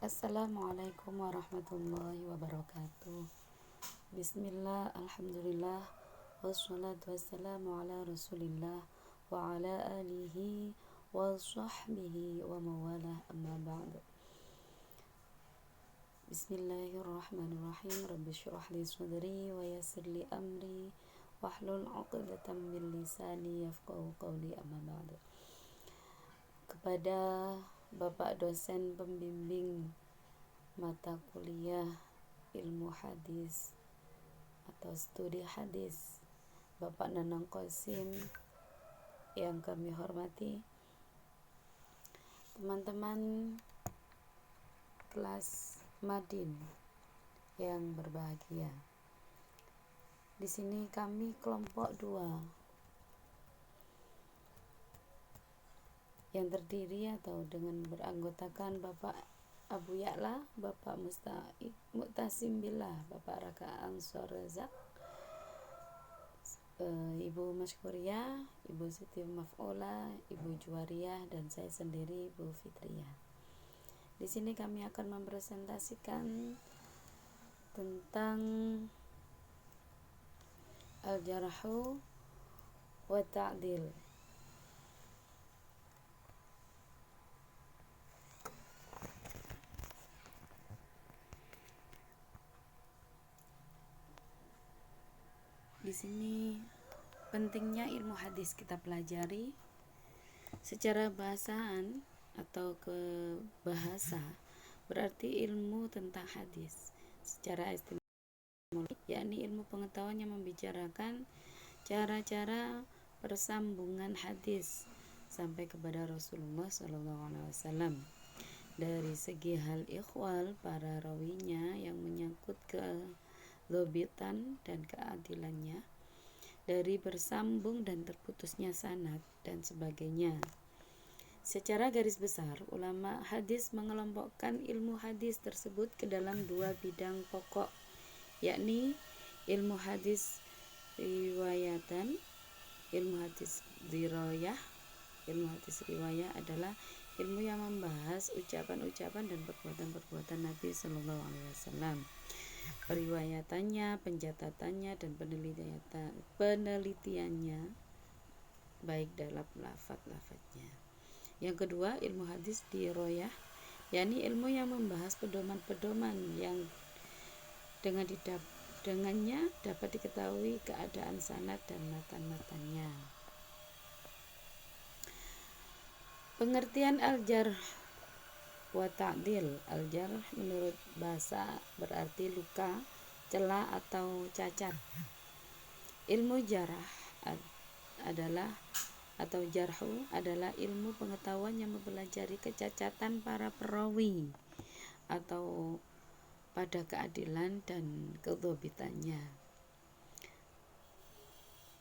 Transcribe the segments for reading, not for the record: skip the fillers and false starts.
Assalamualaikum warahmatullahi wabarakatuh. Bismillah, alhamdulillah, wassalatu wassalamu ala rasulillah wa ala alihi wa sahbihi wa mawalah, amma ba'du. Bismillahirrahmanirrahim. Rabbi syrah li sadri wa yassir li amri wahlul 'uqdatam min lisani yafqahu qawli, amma ba'du. Kepada Bapak dosen pembimbing mata kuliah ilmu hadis atau studi hadis, Bapak Nanang Qasim yang kami hormati, teman-teman kelas Madin yang berbahagia. Di sini kami kelompok 2 yang terdiri atau dengan beranggotakan Bapak Abu Ya'la, Bapak Mu'tasim Billah, Bapak Raka Ansor Razak, Ibu Maskuriyah, Ibu Siti Maf'ula, Ibu Juwariyah, dan saya sendiri, Ibu Fitriyah. Di sini kami akan mempresentasikan tentang al-jarhu wa ta'dil. Di sini pentingnya ilmu hadis kita pelajari secara bahasaan atau ke bahasa, berarti ilmu tentang hadis. Secara etimologi, yakni ilmu pengetahuan yang membicarakan cara-cara persambungan hadis sampai kepada Rasulullah SAW. Dari segi hal ikhwal para rawinya yang menyangkut ke dhobitan dan keadilannya, dari bersambung dan terputusnya sanad dan sebagainya. Secara garis besar, ulama hadis mengelompokkan ilmu hadis tersebut ke dalam 2 bidang pokok, yakni ilmu hadis riwayatan, ilmu hadis dirayah. Ilmu hadis riwayah adalah ilmu yang membahas ucapan-ucapan dan perbuatan-perbuatan Nabi Sallallahu Alaihi Wasallam, periwayatannya, pencatatannya, dan penelitiannya, baik dalam lafaz-lafaznya. Yang kedua, ilmu hadis dirayah, yakni ilmu yang membahas pedoman-pedoman yang dengannya dapat diketahui keadaan sanad dan matan-matannya. Pengertian al-jarh wa ta'dil. Al-jarh menurut bahasa berarti luka, celah atau cacat. Ilmu jarah adalah atau jarhu adalah ilmu pengetahuan yang mempelajari kecacatan para perawi atau pada keadilan dan kedhobitannya.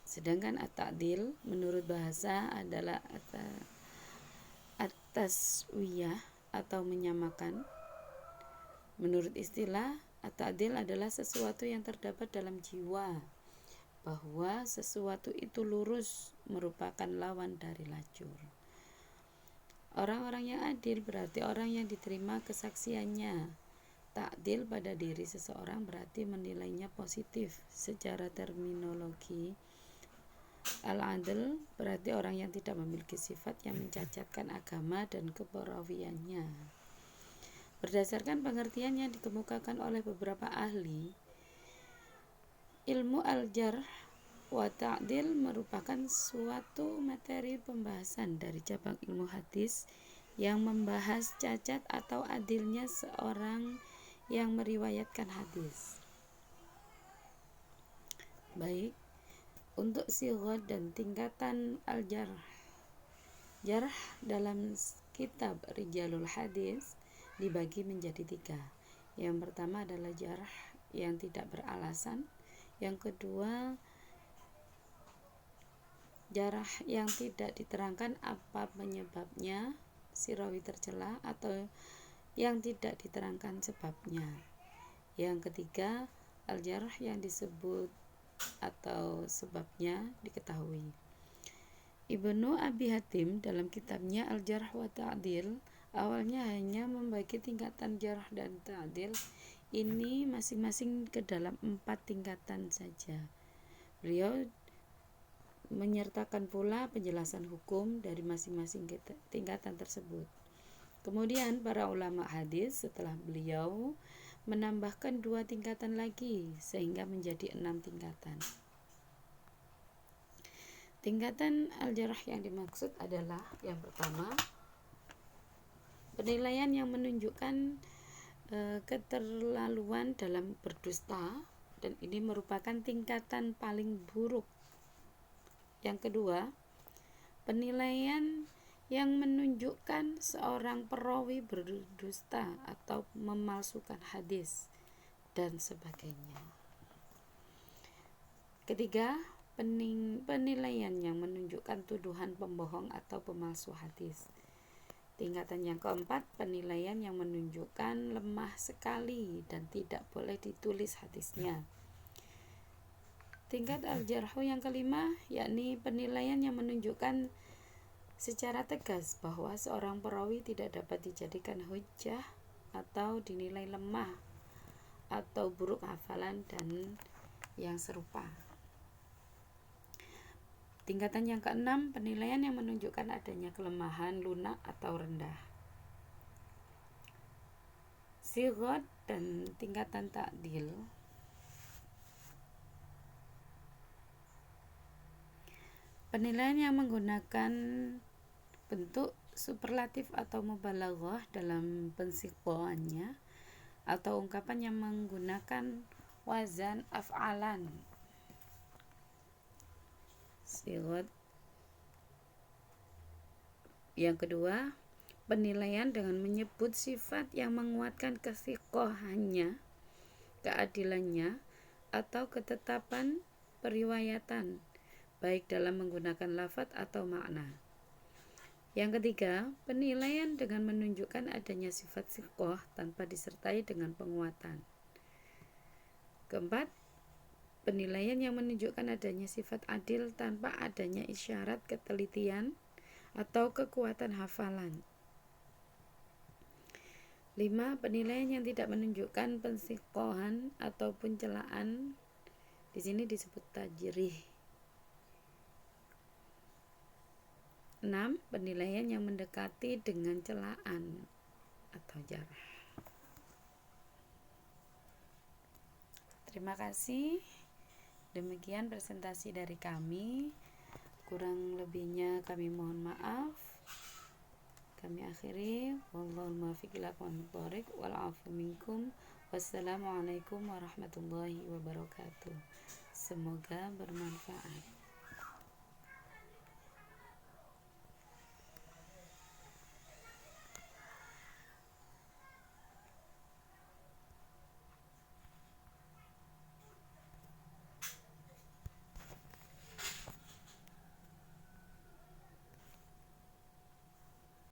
Sedangkan at-ta'dil menurut bahasa adalah at-taswiyah atau menyamakan. Menurut istilah, at-ta'dil adalah sesuatu yang terdapat dalam jiwa, bahwa sesuatu itu lurus, merupakan lawan dari lacur. Orang-orang yang adil berarti orang yang diterima kesaksiannya. Ta'dil pada diri seseorang berarti menilainya positif. Secara terminologi, al-adl berarti orang yang tidak memiliki sifat yang mencacatkan agama dan keperawiannya. Berdasarkan pengertian yang dikemukakan oleh beberapa ahli, ilmu al-jarh wa ta'dil merupakan suatu materi pembahasan dari cabang ilmu hadis yang membahas cacat atau adilnya seorang yang meriwayatkan hadis. Baik, untuk sighat dan tingkatan al-jarh. Jarh dalam kitab Rijalul Hadis dibagi menjadi 3. Yang pertama adalah jarh yang tidak beralasan. Yang kedua, jarh yang tidak diterangkan apa penyebabnya, si rawi tercela, atau yang tidak diterangkan sebabnya. Yang ketiga, al-jarh yang disebut atau sebabnya diketahui. Ibnu Abi Hatim dalam kitabnya Al-Jarh wa Ta'dil Awalnya hanya membagi tingkatan jarh dan ta'dil ini masing-masing ke dalam 4 tingkatan saja. Beliau menyertakan pula penjelasan hukum dari masing-masing tingkatan tersebut. Kemudian para ulama hadis setelah beliau menambahkan 2 tingkatan lagi sehingga menjadi 6 tingkatan. Tingkatan al-jarh yang dimaksud adalah yang pertama, penilaian yang menunjukkan keterlaluan dalam berdusta, dan ini merupakan tingkatan paling buruk. Yang kedua, penilaian yang menunjukkan seorang perawi berdusta atau memalsukan hadis dan sebagainya. Ketiga, penilaian yang menunjukkan tuduhan pembohong atau pemalsu hadis. Tingkatan yang keempat, penilaian yang menunjukkan lemah sekali dan tidak boleh ditulis hadisnya. Tingkat al-jarhu yang kelima, yakni penilaian yang menunjukkan secara tegas bahwa seorang perawi tidak dapat dijadikan hujjah atau dinilai lemah atau buruk hafalan dan yang serupa. Tingkatan yang keenam, penilaian yang menunjukkan adanya kelemahan, lunak atau rendah. Sighat dan tingkatan ta'dil. Penilaian yang menggunakan bentuk superlatif atau mubalaghah dalam pensiqaannya atau ungkapan yang menggunakan wazan af'alan. Sighat. Yang kedua, penilaian dengan menyebut sifat yang menguatkan kesiqahannya, keadilannya, atau ketetapan periwayatan, baik dalam menggunakan lafaz atau makna. Yang ketiga, penilaian dengan menunjukkan adanya sifat siqah tanpa disertai dengan penguatan. Keempat, penilaian yang menunjukkan adanya sifat adil tanpa adanya isyarat ketelitian atau kekuatan hafalan. 5. Penilaian yang tidak menunjukkan pensiqahan ataupun celaan. Di sini disebut tajrih. 6. Penilaian yang mendekati dengan celaan atau jarh. Terima kasih. Demikian presentasi dari kami. Kurang lebihnya kami mohon maaf. Kami akhiri. Wallahul muwaffiq ila aqwamit thoriq wal 'afu minkum. Wassalamualaikum warahmatullahi wabarakatuh. Semoga bermanfaat.